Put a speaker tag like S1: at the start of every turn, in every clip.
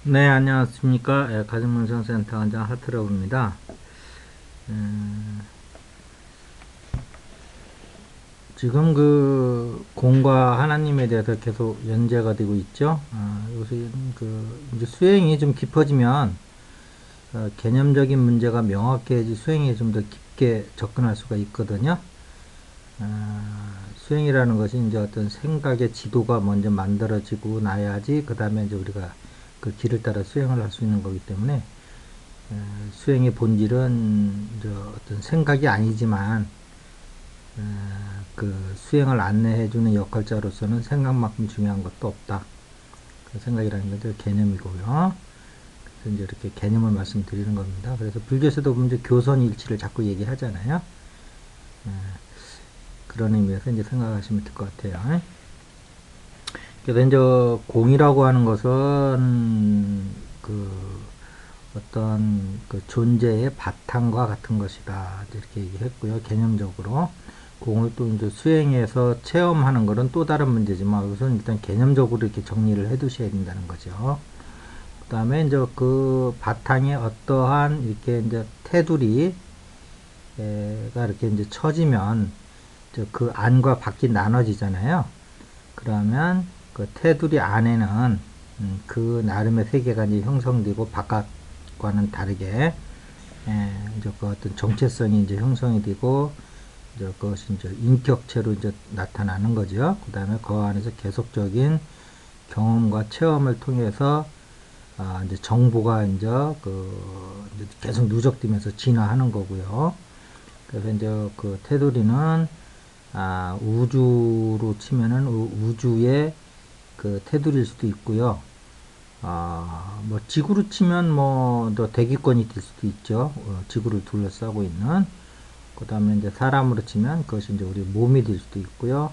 S1: 네, 안녕하십니까. 가정문성센터 원장 하트러브입니다. 지금 그 공과 하나님에 대해서 계속 연재가 되고 있죠. 요새 이제 수행이 좀 깊어지면 개념적인 문제가 명확해지 수행에 좀 더 깊게 접근할 수가 있거든요. 수행이라는 것이 이제 어떤 생각의 지도가 먼저 만들어지고 나야지 그 다음에 이제 우리가 그 길을 따라 수행을 할 수 있는 거기 때문에 수행의 본질은 어떤 생각이 아니지만 그 수행을 안내해주는 역할자로서는 생각만큼 중요한 것도 없다. 그 생각이라는 것은 개념이고요. 그래서 이제 이렇게 개념을 말씀드리는 겁니다. 그래서 불교에서도 이제 교선일치를 자꾸 얘기하잖아요. 그런 의미에서 이제 생각하시면 될 것 같아요. 그래서 이제 공이라고 하는 것은 그 어떤 그 존재의 바탕과 같은 것이다. 이렇게 얘기했고요. 개념적으로. 공을 또 이제 수행해서 체험하는 것은 또 다른 문제지만 우선 일단 개념적으로 이렇게 정리를 해 두셔야 된다는 거죠. 그 다음에 이제 그 바탕에 어떠한 이렇게 이제 테두리가 이렇게 이제 쳐지면 이제 그 안과 밖이 나눠지잖아요. 그러면 그 테두리 안에는 그 나름의 세계가 이제 형성되고 바깥과는 다르게 이제 그 어떤 정체성이 이제 형성이 되고 이제 그것이 이제 인격체로 이제 나타나는 거죠. 그 다음에 그 안에서 계속적인 경험과 체험을 통해서 이제 정보가 이제 이제 계속 누적되면서 진화하는 거고요. 그래서 이제 그 테두리는 우주로 치면은 우주의 그 테두리일 수도 있고요. 뭐 지구로 치면 뭐더 대기권이 될 수도 있죠. 지구를 둘러싸고 있는. 그 다음에 이제 사람으로 치면 그것이 이제 우리 몸이 될 수도 있고요.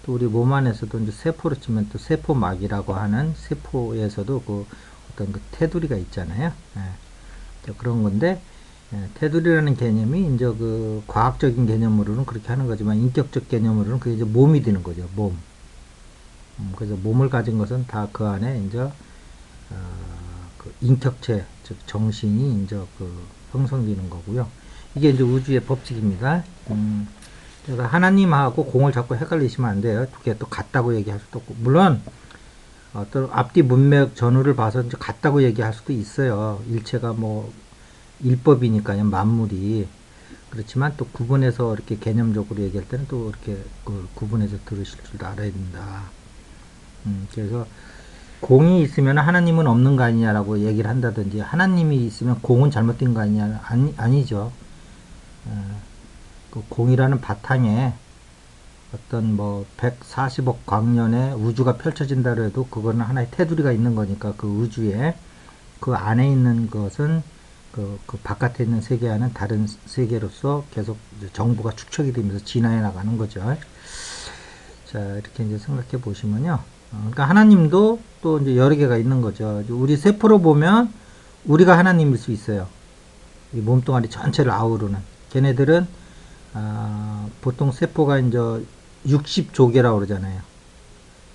S1: 또 우리 몸 안에서도 이제 세포로 치면 또 세포막이라고 하는 세포에서도 그 어떤 그 테두리가 있잖아요. 그런 건데, 테두리라는 개념이 이제 그 과학적인 개념으로는 그렇게 하는 거지만 인격적 개념으로는 그게 이제 몸이 되는 거죠. 몸. 그래서 몸을 가진 것은 다 그 안에 이제 그 인격체, 즉 정신이 이제 그 형성되는 거고요. 이게 이제 우주의 법칙입니다. 그래서 하나님하고 공을 자꾸 헷갈리시면 안 돼요. 두 개 또 같다고 얘기할 수도 없고, 물론 어떤 앞뒤 문맥 전후를 봐서 이제 같다고 얘기할 수도 있어요. 일체가 뭐 일법이니까요, 만물이. 그렇지만 또 구분해서 이렇게 개념적으로 얘기할 때는 또 이렇게 그 구분해서 들으실 줄도 알아야 된다. 그래서 공이 있으면 하나님은 없는 거 아니냐라고 얘기를 한다든지 하나님이 있으면 공은 잘못된 거 아니냐 아니죠. 그 공이라는 바탕에 어떤 뭐 140억 광년의 우주가 펼쳐진다 그래도 그거는 하나의 테두리가 있는 거니까 그 우주에 그 안에 있는 것은 그 바깥에 있는 세계와는 다른 세계로서 계속 정보가 축적이 되면서 진화해 나가는 거죠. 자, 이렇게 이제 생각해 보시면요. 그러니까 하나님도 또 이제 여러 개가 있는 거죠. 우리 세포로 보면 우리가 하나님일 수 있어요. 이 몸뚱아리 전체를 아우르는. 걔네들은 보통 세포가 이제 60조개라고 그러잖아요.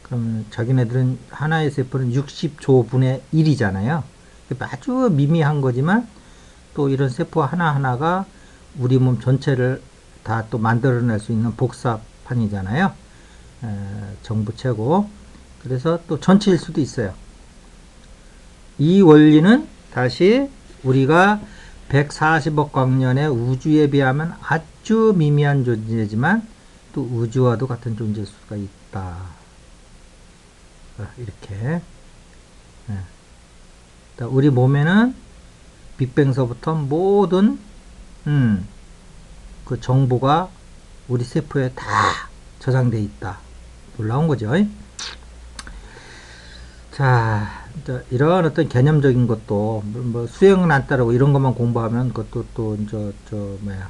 S1: 그럼 자기네들은 하나의 세포는 60조분의 1이잖아요. 아주 미미한 거지만 또 이런 세포 하나하나가 우리 몸 전체를 다 또 만들어낼 수 있는 복사판이잖아요. 정부체고. 그래서 또 전체일 수도 있어요. 이 원리는 다시 우리가 140억 광년의 우주에 비하면 아주 미미한 존재지만 또 우주와도 같은 존재일 수가 있다. 이렇게. 우리 몸에는 빅뱅서부터 모든 그 정보가 우리 세포에 다 저장되어 있다. 놀라운 거죠. 자, 이런 어떤 개념적인 것도 뭐 수행은 안 따르고 이런 것만 공부하면 그것도 또 뭐야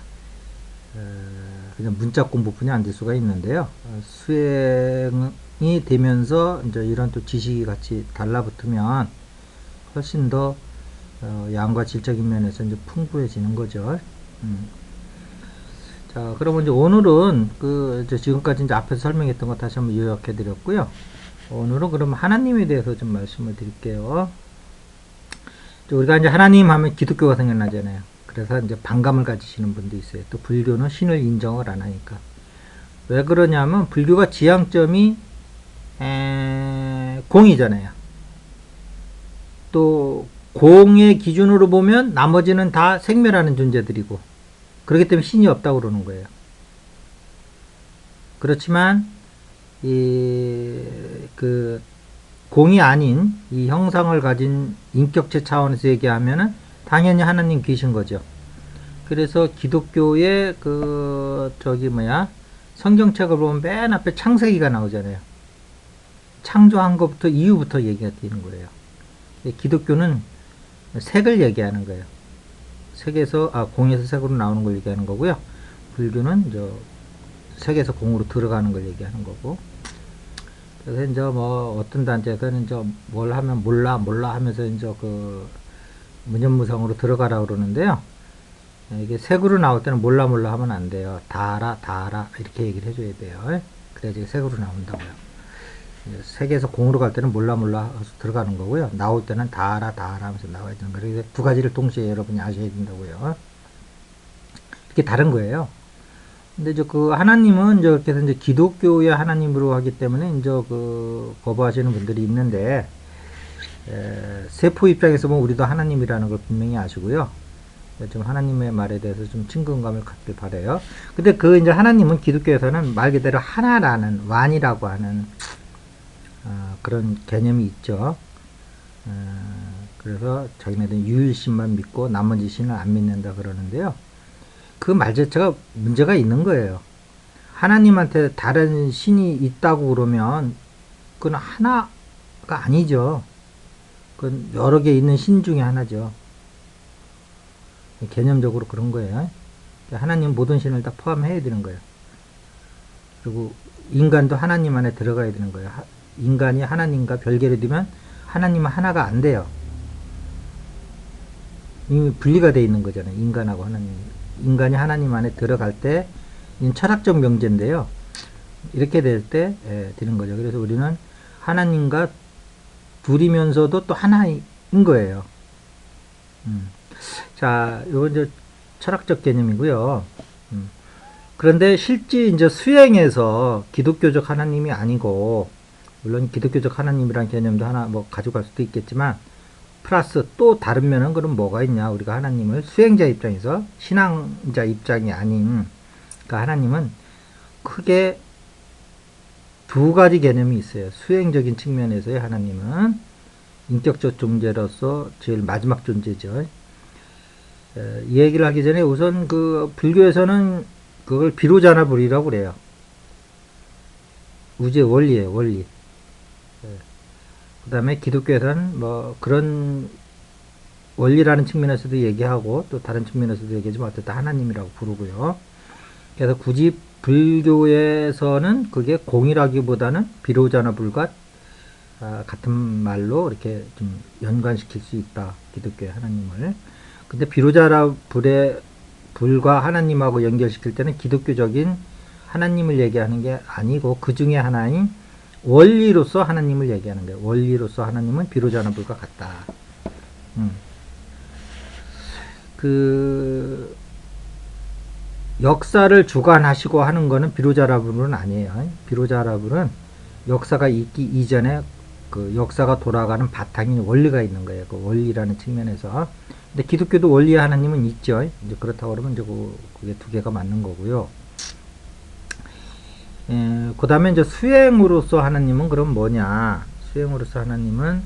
S1: 그냥 문자 공부뿐이 안 될 수가 있는데요. 수행이 되면서 이제 이런 또 지식이 같이 달라붙으면 훨씬 더 양과 질적인 면에서 이제 풍부해지는 거죠. 자, 그러면 이제 오늘은 이제 지금까지 이제 앞에서 설명했던 거 다시 한번 요약해 드렸고요. 오늘은 그럼 하나님에 대해서 좀 말씀을 드릴게요. 우리가 이제 하나님 하면 기독교가 생각나잖아요. 그래서 이제 반감을 가지시는 분도 있어요. 또 불교는 신을 인정을 안 하니까. 왜 그러냐면 불교가 지향점이 공이잖아요. 또 공의 기준으로 보면 나머지는 다 생멸하는 존재들이고, 그렇기 때문에 신이 없다고 그러는 거예요. 그렇지만 그 공이 아닌 이 형상을 가진 인격체 차원에서 얘기하면은 당연히 하나님 계신 거죠. 그래서 기독교의 성경책을 보면 맨 앞에 창세기가 나오잖아요. 창조한 것부터 이유부터 얘기가 되는 거예요. 기독교는 색을 얘기하는 거예요. 공에서 색으로 나오는 걸 얘기하는 거고요. 불교는 색에서 공으로 들어가는 걸 얘기하는 거고. 그래서 이제 어떤 단체에서는 이제 뭘 하면 몰라 하면서 이제 무념무상으로 들어가라 그러는데요. 이게 색으로 나올 때는 몰라 하면 안 돼요. 다 알아 이렇게 얘기를 해줘야 돼요. 그래야지 색으로 나온다고요. 색에서 공으로 갈 때는 몰라 해서 들어가는 거고요. 나올 때는 다 알아 하면서 나와야 되는 거예요. 그래서 두 가지를 동시에 여러분이 아셔야 된다고요. 이렇게 다른 거예요. 근데 하나님은 그래서 이제 기독교의 하나님으로 하기 때문에 이제 거부하시는 분들이 있는데, 세포 입장에서 보면 우리도 하나님이라는 걸 분명히 아시고요. 좀 하나님의 말에 대해서 좀 친근감을 갖길 바래요. 근데 이제 하나님은 기독교에서는 말 그대로 하나라는, 완이라고 하는 그런 개념이 있죠. 그래서 자기네들은 유일신만 믿고 나머지 신을 안 믿는다 그러는데요. 그 말 자체가 문제가 있는 거예요. 하나님한테 다른 신이 있다고 그러면 그건 하나가 아니죠. 그건 여러 개 있는 신 중에 하나죠. 개념적으로 그런 거예요. 하나님 모든 신을 다 포함해야 되는 거예요. 그리고 인간도 하나님 안에 들어가야 되는 거예요. 인간이 하나님과 별개로 되면 하나님은 하나가 안 돼요. 이미 분리가 되어 있는 거잖아요. 인간하고 하나님. 인간이 하나님 안에 들어갈 때, 이건 철학적 명제인데요. 이렇게 될 때 되는 거죠. 그래서 우리는 하나님과 둘이면서도 또 하나인 거예요. 자, 이건 이제 철학적 개념이고요. 그런데 실제 이제 수행에서 기독교적 하나님이 아니고, 물론 기독교적 하나님이란 개념도 하나 가져갈 수도 있겠지만, 플러스 또 다른 면은 그럼 뭐가 있냐? 우리가 하나님을 수행자 입장에서, 신앙자 입장이 아닌, 그러니까 하나님은 크게 두 가지 개념이 있어요. 수행적인 측면에서의 하나님은 인격적 존재로서 제일 마지막 존재죠. 이 얘기를 하기 전에 우선 불교에서는 그걸 비로자나 불이라고 그래요. 우주의 원리예요, 원리. 그 다음에 기독교에서는 그런 원리라는 측면에서도 얘기하고 또 다른 측면에서도 얘기하지만 어쨌든 하나님이라고 부르고요. 그래서 굳이 불교에서는 그게 공이라기보다는 비로자나 불과 같은 말로 이렇게 좀 연관시킬 수 있다. 기독교의 하나님을. 근데 비로자나 불과 하나님하고 연결시킬 때는 기독교적인 하나님을 얘기하는 게 아니고 그 중에 하나인 원리로서 하나님을 얘기하는 거예요. 원리로서 하나님은 비로자나 불과 같다. 역사를 주관하시고 하는 거는 비로자나 불은 아니에요. 비로자나 불은 역사가 있기 이전에 역사가 돌아가는 바탕인 원리가 있는 거예요. 그 원리라는 측면에서. 근데 기독교도 원리의 하나님은 있죠. 이제 그렇다고 그러면 이제 그게 두 개가 맞는 거고요. 그 다음에 이제 수행으로서 하나님은 그럼 뭐냐? 수행으로서 하나님은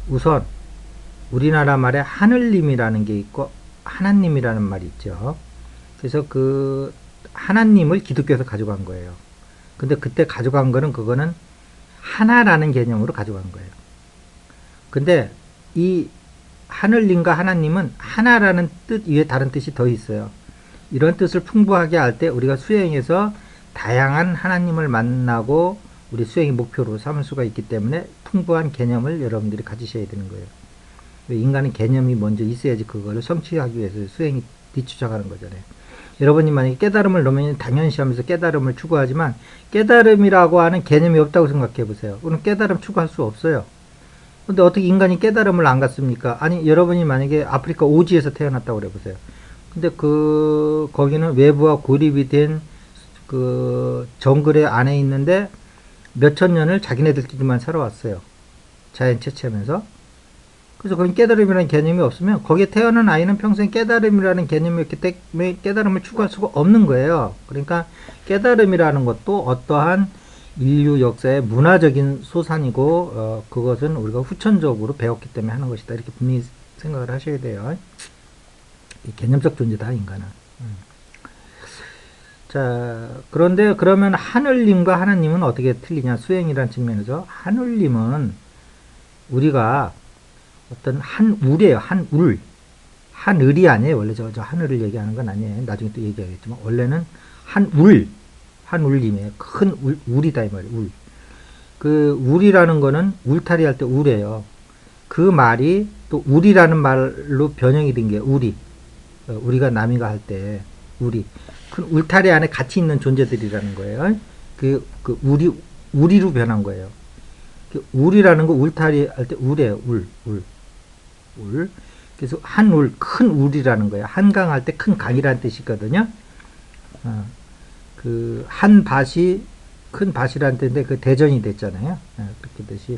S1: 우선 우리나라 말에 하늘님이라는 게 있고 하나님이라는 말이 있죠. 그래서 하나님을 기독교에서 가져간 거예요. 근데 그때 가져간 거는 그거는 하나라는 개념으로 가져간 거예요. 근데 이 하늘님과 하나님은 하나라는 뜻 이외에 다른 뜻이 더 있어요. 이런 뜻을 풍부하게 할 때 우리가 수행에서 다양한 하나님을 만나고 우리 수행의 목표로 삼을 수가 있기 때문에 풍부한 개념을 여러분들이 가지셔야 되는 거예요. 인간은 개념이 먼저 있어야지 그거를 성취하기 위해서 수행이 뒤쫓아가는 거잖아요. 여러분이 만약에 깨달음을 너무 당연시하면서 깨달음을 추구하지만 깨달음이라고 하는 개념이 없다고 생각해 보세요. 그럼 깨달음 추구할 수 없어요. 근데 어떻게 인간이 깨달음을 안 갖습니까? 아니, 여러분이 만약에 아프리카 오지에서 태어났다고 그래 보세요. 근데 거기는 외부와 고립이 된 그 정글의 안에 있는데 몇천 년을 자기네들끼리만 살아왔어요. 자연 채취하면서. 그래서 거기 깨달음이라는 개념이 없으면 거기에 태어난 아이는 평생 깨달음이라는 개념이 있기 때문에 깨달음을 추구할 수가 없는 거예요. 그러니까 깨달음이라는 것도 어떠한 인류 역사의 문화적인 소산이고 그것은 우리가 후천적으로 배웠기 때문에 하는 것이다. 이렇게 분명히 생각을 하셔야 돼요. 개념적 존재다, 인간은. 자, 그런데 그러면 하늘님과 하나님은 어떻게 틀리냐? 수행이라는 측면에서 하늘님은 우리가 어떤 한 울이에요. 한 울. 하늘이 아니에요. 원래 저 하늘을 얘기하는 건 아니에요. 나중에 또 얘기하겠지만 원래는 한 울. 한 울님이에요. 큰 울이다 이 말이에요. 울. 그 울이라는 거는 울타리 할 때 울이에요. 그 말이 또 울이라는 말로 변형이 된 게 우리. 우리가 남이가 할 때 우리. 큰 울타리 안에 같이 있는 존재들이라는 거예요. 우리로 변한 거예요. 울이라는 거 울타리 할 때 울이에요. 울. 그래서 한 울, 큰 울이라는 거예요. 한강 할 때 큰 강이라는 뜻이거든요. 한 밭이 큰 밭이라는 뜻인데 그 대전이 됐잖아요. 그렇게 뜻이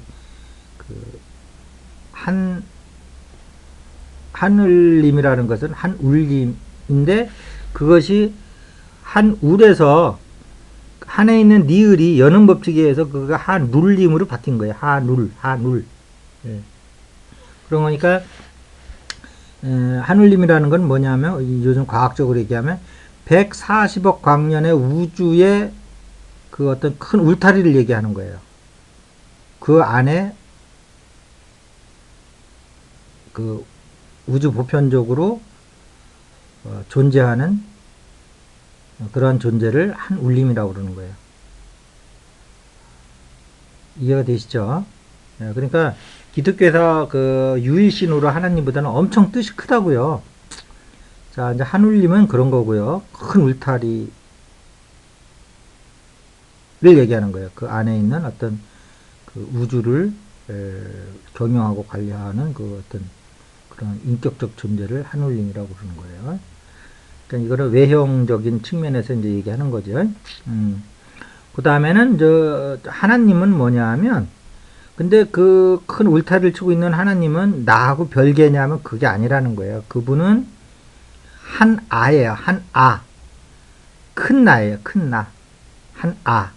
S1: 하늘님이라는 것은 한 울림인데 그것이 한 울에서 한에 있는 니을이 여는 법칙에 의해서 그가 한룰림으로 바뀐 거예요. 한울. 예. 그런 거니까 한울림이라는 건 뭐냐면 요즘 과학적으로 얘기하면 140억 광년의 우주의 그 어떤 큰 울타리를 얘기하는 거예요. 그 안에 그 우주 보편적으로 존재하는 그러한 존재를 한 울림이라고 그러는 거예요. 이해가 되시죠? 그러니까 기독교에서 그 유일신으로 하나님보다는 엄청 뜻이 크다고요. 자, 이제 한 울림은 그런 거고요. 큰 울타리를 얘기하는 거예요. 그 안에 있는 어떤 그 우주를 경영하고 관리하는 그 어떤 그런 인격적 존재를 한 울림이라고 그러는 거예요. 그러니까 이거를 외형적인 측면에서 이제 얘기하는 거죠. 그 다음에는 하나님은 뭐냐 하면, 근데 그 큰 울타리를 치고 있는 하나님은 나하고 별개냐면 그게 아니라는 거예요. 그분은 한 아예요. 한 아. 큰 나예요. 큰 나. 한 아.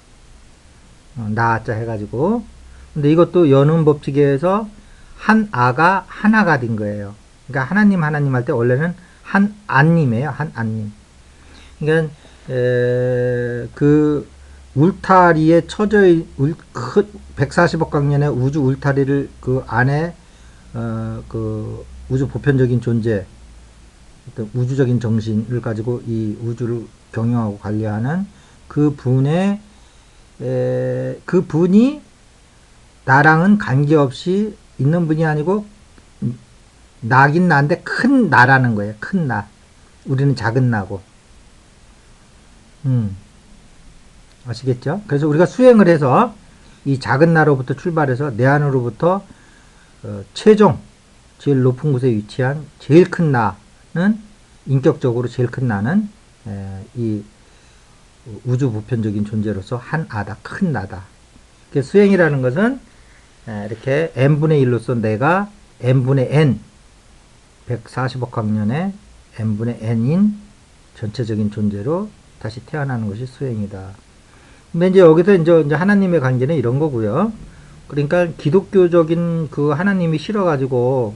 S1: 나자 해가지고. 근데 이것도 연음 법칙에 의해서 한 아가 하나가 된 거예요. 그러니까 하나님 할 때 원래는 한 안님이에요. 한 안님. 그러니까 그 울타리에 처져 140억 광년의 우주 울타리를 그 안에 그 우주 보편적인 존재, 어떤 우주적인 정신을 가지고 이 우주를 경영하고 관리하는 그 분이 나랑은 관계없이 있는 분이 아니고 나긴 나인데 큰 나라는 거예요. 큰 나. 우리는 작은 나고. 아시겠죠? 그래서 우리가 수행을 해서 이 작은 나로부터 출발해서 내 안으로부터 최종 제일 높은 곳에 위치한 제일 큰 나는 인격적으로 제일 큰 나는 이 우주 보편적인 존재로서 한 아다. 큰 나다. 수행이라는 것은 이렇게 n분의 1로서 내가 n분의 n 140억 광년의 n분의 n인 전체적인 존재로 다시 태어나는 것이 수행이다. 근데 이제 여기서 이제 하나님의 관계는 이런 거고요. 그러니까 기독교적인 그 하나님이 싫어가지고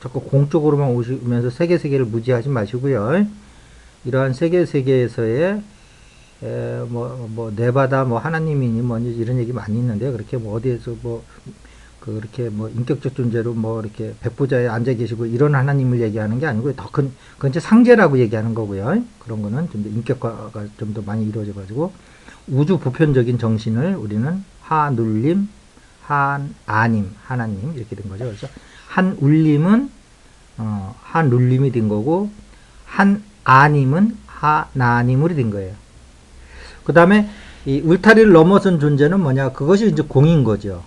S1: 자꾸 공적으로만 오시면서 세계를 무지하지 마시고요. 이러한 세계에서의 네바다 하나님이니 이런 얘기 많이 있는데 그렇게 어디에서 그렇게 인격적 존재로 이렇게 백보자에 앉아 계시고 이런 하나님을 얘기하는 게 아니고 더 큰 그건 이제 상제라고 얘기하는 거고요. 그런 거는 좀 더 인격화가 좀 더 많이 이루어져 가지고 우주 보편적인 정신을 우리는 하눌림, 한아님, 하나님 이렇게 된 거죠. 그래서 한울림은 한울림이 된 거고 한아님은 하나님으로 된 거예요. 그 다음에 이 울타리를 넘어선 존재는 뭐냐? 그것이 이제 공인 거죠.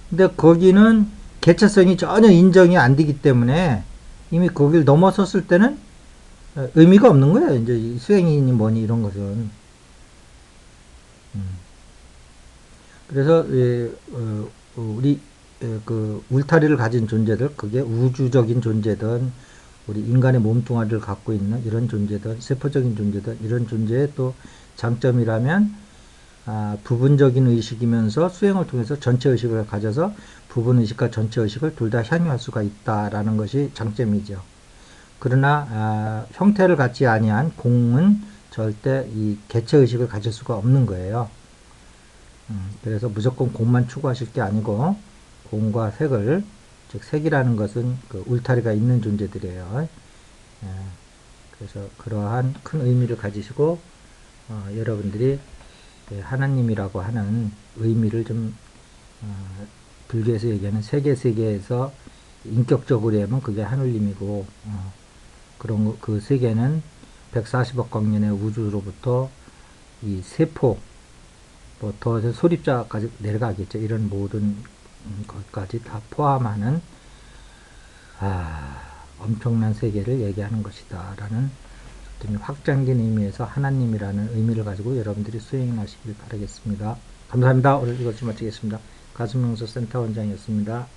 S1: 근데 거기는 개체성이 전혀 인정이 안 되기 때문에 이미 거길 넘어섰을 때는 의미가 없는 거예요. 이제 수행이니 뭐니 이런 것은. 그래서 우리 그 울타리를 가진 존재들, 그게 우주적인 존재든 우리 인간의 몸뚱아리를 갖고 있는 이런 존재들, 세포적인 존재들, 이런 존재의 또 장점이라면 부분적인 의식이면서 수행을 통해서 전체 의식을 가져서 부분 의식과 전체 의식을 둘 다 향유할 수가 있다라는 것이 장점이죠. 그러나 형태를 갖지 아니한 공은 절대 이 개체 의식을 가질 수가 없는 거예요. 그래서 무조건 공만 추구하실 게 아니고 공과 색을, 즉 색이라는 것은 그 울타리가 있는 존재들이에요. 그래서 그러한 큰 의미를 가지시고 여러분들이 하나님이라고 하는 의미를 좀 불교에서 얘기하는 세계에서 인격적으로 하면 그게 하늘님이고 그런 그 세계는 140억 광년의 우주로부터 이 세포 뭐 더 소립자까지 내려가겠죠. 이런 모든 것까지 다 포함하는 엄청난 세계를 얘기하는 것이다 라는 어떤 확장된 의미에서 하나님이라는 의미를 가지고 여러분들이 수행하시길 바라겠습니다. 감사합니다. 오늘 이것을 마치겠습니다. 가수명소 센터 원장이었습니다.